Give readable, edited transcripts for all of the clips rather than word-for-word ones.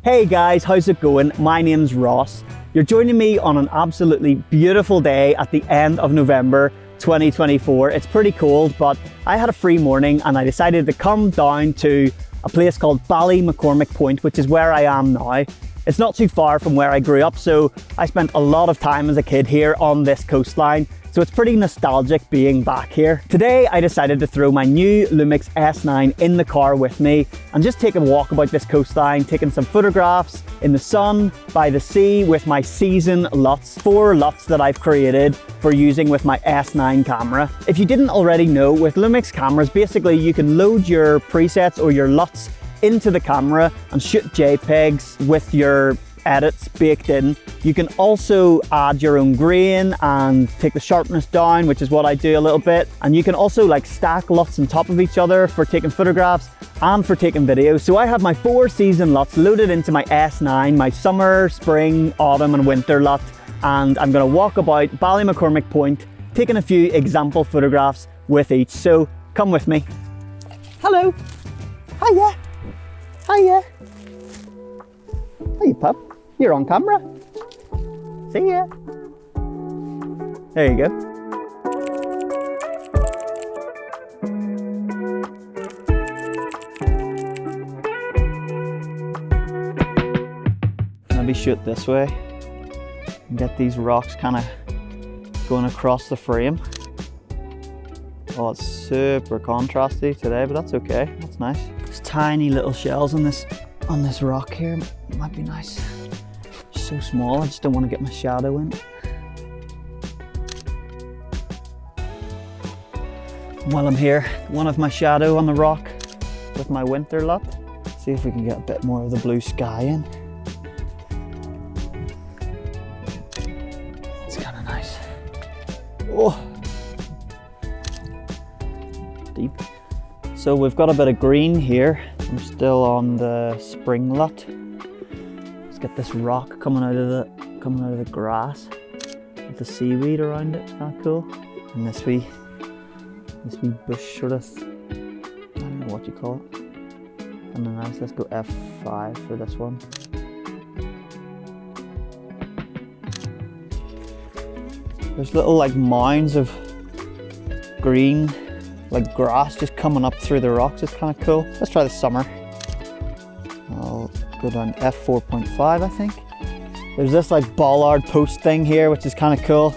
Hey guys, how's it going? My name's Ross. You're joining me on an absolutely beautiful day at the end of November 2024. It's pretty cold, but I had a free morning and I decided to come down to a place called Ballymacormick Point, which is where I am now. It's not too far from where I grew up, so I spent a lot of time as a kid here on this coastline. So it's pretty nostalgic being back here. Today I decided to throw my new LUMIX S9 in the car with me and just take a walk about this coastline, taking some photographs in the sun, by the sea, with my season LUTs, 4 LUTs that I've created for using with my S9 camera. If you didn't already know, with LUMIX cameras, basically you can load your presets or your LUTs into the camera and shoot JPEGs with your edits baked in. You can also add your own grain and take the sharpness down, which is what I do a little bit. And you can also like stack LUTs on top of each other for taking photographs and for taking videos. So I have my 4 season LUTs loaded into my S9, my summer, spring, autumn and winter LUT. And I'm gonna walk about Ballymacormick Point, taking a few example photographs with each. So come with me. Hello. Hiya. Hiya. Hey pup, you're on camera. See ya. There you go. Maybe shoot this way and get these rocks kind of going across the frame. Oh, it's super contrasty today, but that's okay. That's nice. There's tiny little shells on this rock here. Might be nice. So small, I just don't want to get my shadow in. While I'm here, one of my shadow on the rock with my winter LUT. See if we can get a bit more of the blue sky in. It's kind of nice. Oh, deep. So we've got a bit of green here. I'm still on the spring LUT. Get this rock coming out of the grass with the seaweed around it. Kind of cool. And this wee bush sort of, I don't know what you call it. Kind of nice. Let's go F5 for this one. There's little like mounds of green, like grass just coming up through the rocks. It's kind of cool. Let's try the summer. I'll go down F4.5, I think. There's this like bollard post thing here, which is kind of cool.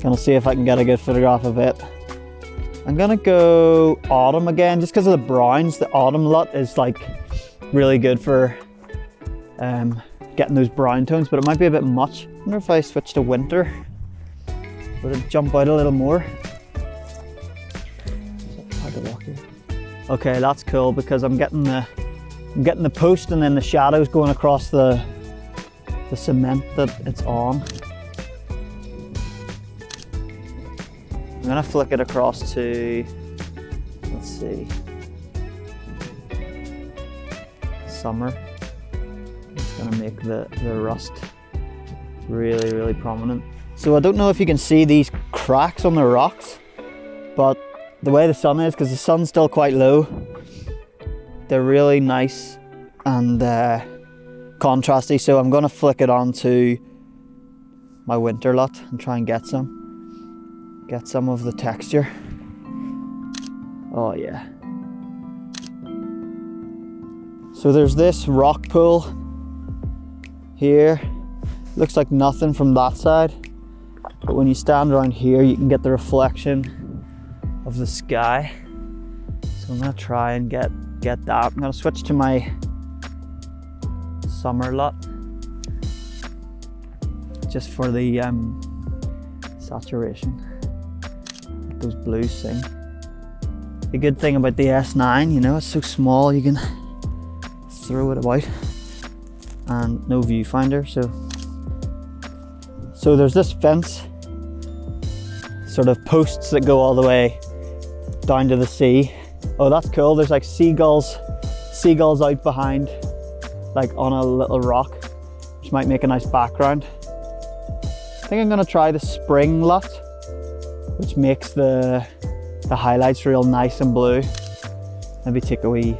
Gonna see if I can get a good photograph of it. I'm gonna go autumn again, just because of the browns. The autumn LUT is like really good for getting those brown tones, but it might be a bit much. I wonder if I switch to winter, would it jump out a little more? Hard to walk here. Okay, that's cool because I'm getting the post and then the shadows going across the cement that it's on. I'm gonna flick it across to, let's see, summer. It's gonna make the rust really, really prominent. So I don't know if you can see these cracks on the rocks, but the way the sun is, because the sun's still quite low, they're really nice and contrasty, so I'm gonna flick it onto my winter LUT and try and get some of the texture. Oh yeah. So there's this rock pool here. Looks like nothing from that side, but when you stand around here, you can get the reflection of the sky. So I'm gonna try and get that. I'm gonna switch to my summer LUT just for the saturation. Let those blues sing. The good thing about the S9, you know, it's so small you can throw it about, and no viewfinder. So there's this fence, sort of posts that go all the way down to the sea. Oh, that's cool. There's like seagulls out behind, like on a little rock, which might make a nice background. I think I'm gonna try the spring LUT, which makes the highlights real nice and blue. Maybe take a wee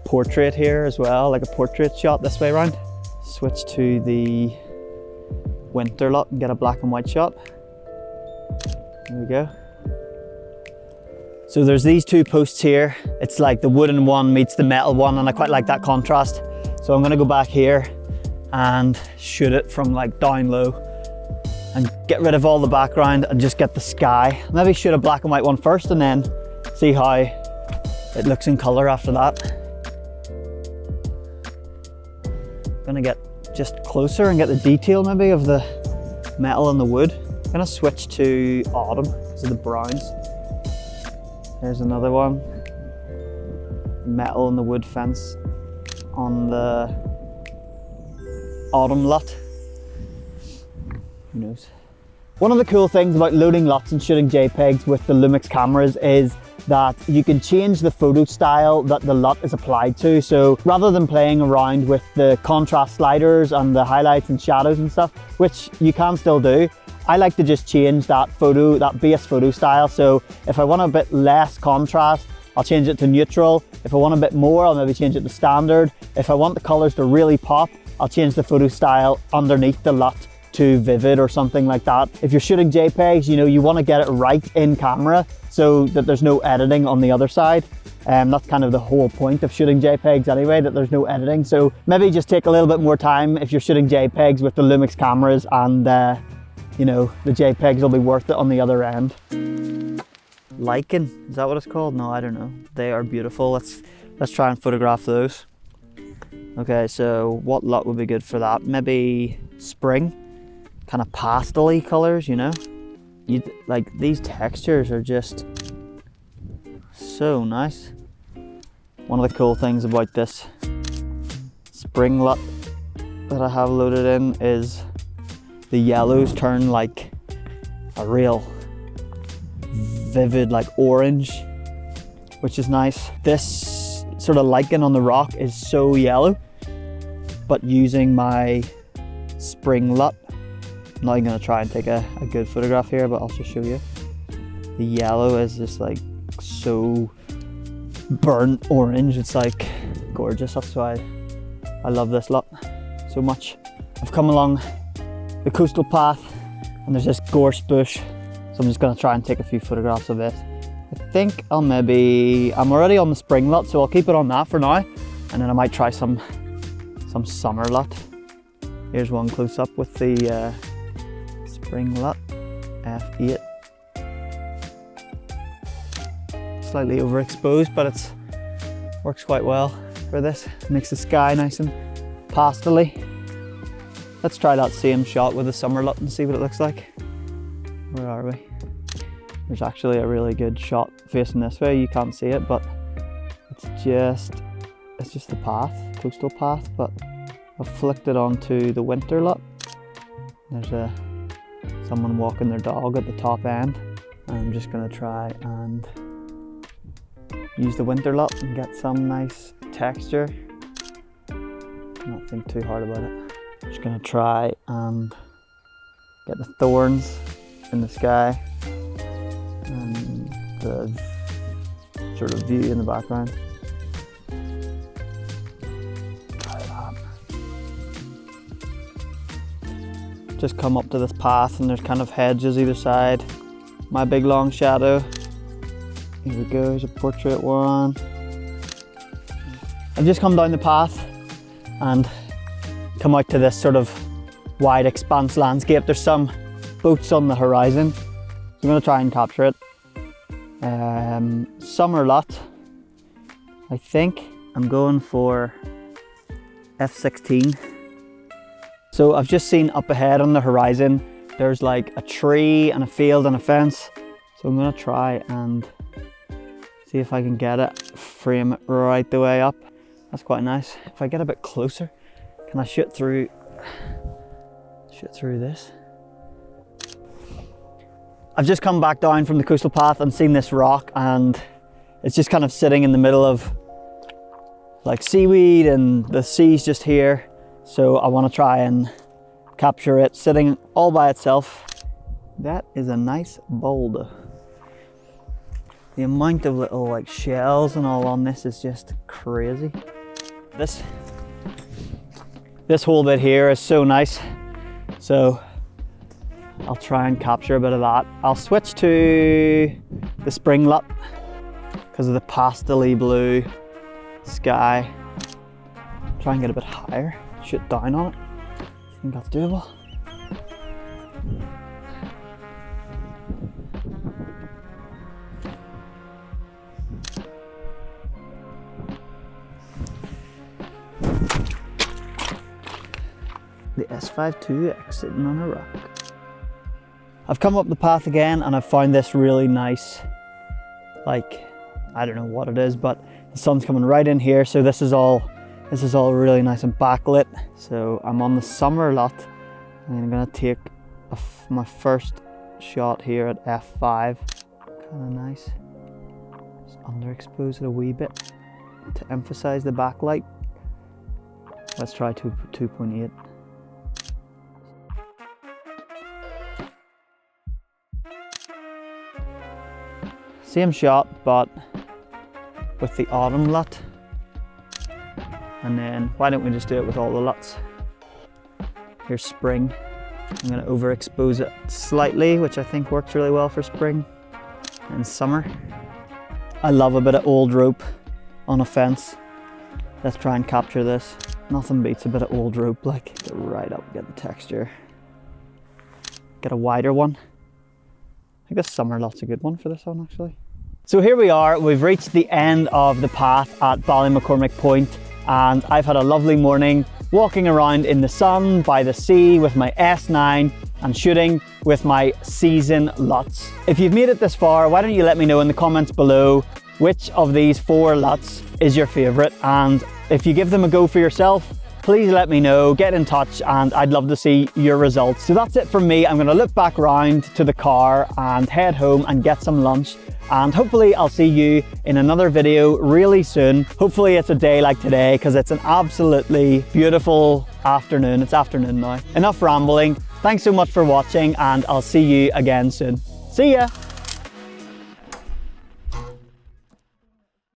portrait here as well, like a portrait shot this way around. Switch to the winter LUT and get a black and white shot. There we go. So there's these two posts here. It's like the wooden one meets the metal one, and I quite like that contrast. So I'm gonna go back here and shoot it from like down low and get rid of all the background and just get the sky. Maybe shoot a black and white one first and then see how it looks in color after that. Gonna get just closer and get the detail maybe of the metal and the wood. I'm gonna switch to autumn because of the browns. There's another one. Metal and the wood fence on the autumn LUT. Who knows? One of the cool things about loading LUTs and shooting JPEGs with the LUMIX cameras is that you can change the photo style that the LUT is applied to. So rather than playing around with the contrast sliders and the highlights and shadows and stuff, which you can still do, I like to just change that base photo style. So if I want a bit less contrast, I'll change it to neutral. If I want a bit more, I'll maybe change it to standard. If I want the colors to really pop, I'll change the photo style underneath the LUT to vivid or something like that. If you're shooting JPEGs, you know, you want to get it right in camera so that there's no editing on the other side. That's kind of the whole point of shooting JPEGs anyway, that there's no editing. So maybe just take a little bit more time if you're shooting JPEGs with the LUMIX cameras, and you know, the JPEGs will be worth it on the other end. Lichen, is that what it's called? No, I don't know. They are beautiful. Let's try and photograph those. Okay, so what LUT would be good for that? Maybe spring, kind of pastel-y colors, you know? Like these textures are just so nice. One of the cool things about this spring LUT that I have loaded in is the yellows turn like a real vivid like orange, which is nice. This sort of lichen on the rock is so yellow, but using my spring LUT, I'm not even gonna try and take a good photograph here, but I'll just show you. The yellow is just like so burnt orange. It's like gorgeous. That's why I love this LUT so much. I've come along the coastal path and there's this gorse bush, so I'm just going to try and take a few photographs of it. I think I'm already on the spring LUT, so I'll keep it on that for now, and then I might try some summer LUT. Here's one close up with the spring LUT f8. Slightly overexposed, but it works quite well for this. Makes the sky nice and pastel-y. Let's try that same shot with the summer LUT and see what it looks like. Where are we? There's actually a really good shot facing this way. You can't see it, but it's just the path, coastal path, but I've flicked it onto the winter LUT. There's someone walking their dog at the top end. And I'm just gonna try and use the winter LUT and get some nice texture. Not think too hard about it. Just gonna try and get the thorns in the sky and the sort of view in the background. Try that. Just come up to this path and there's kind of hedges either side. My big long shadow. Here we go, there's a portrait one. I've just come down the path and come out to this sort of wide expanse landscape. There's some boats on the horizon, so I'm going to try and capture it. Summer LUT, I think I'm going for f16. So I've just seen up ahead on the horizon, there's like a tree and a field and a fence. So I'm going to try and see if I can get it, frame it right the way up. That's quite nice. If I get a bit closer, can I shoot through this? I've just come back down from the coastal path and seen this rock, and it's just kind of sitting in the middle of like seaweed, and the sea's just here. So I want to try and capture it sitting all by itself. That is a nice boulder. The amount of little like shells and all on this is just crazy. This whole bit here is so nice. So I'll try and capture a bit of that. I'll switch to the spring LUT because of the pastel-y blue sky. Try and get a bit higher, shoot down on it. I think that's doable. The S5 sitting on a rock. I've come up the path again and I've found this really nice, like, I don't know what it is, but the sun's coming right in here, so this is all really nice and backlit. So I'm on the summer LUT and I'm gonna take my first shot here at f5. Kind of nice. Just underexpose it a wee bit to emphasize the backlight. Let's try 2.8. Same shot, but with the autumn LUT. And then why don't we just do it with all the LUTs? Here's spring. I'm going to overexpose it slightly, which I think works really well for spring and summer. I love a bit of old rope on a fence. Let's try and capture this. Nothing beats a bit of old rope, like, get right up, get the texture. Get a wider one. I think this summer LUT's a good one for this one, actually. So here we are, we've reached the end of the path at Ballymacormick Point, and I've had a lovely morning walking around in the sun by the sea with my S9 and shooting with my season LUTs. If you've made it this far, why don't you let me know in the comments below which of these 4 LUTs is your favorite, and if you give them a go for yourself, please let me know, get in touch, and I'd love to see your results. So that's it from me. I'm gonna look back round to the car and head home and get some lunch. And hopefully I'll see you in another video really soon. Hopefully it's a day like today because it's an absolutely beautiful afternoon. It's afternoon now. Enough rambling. Thanks so much for watching and I'll see you again soon. See ya!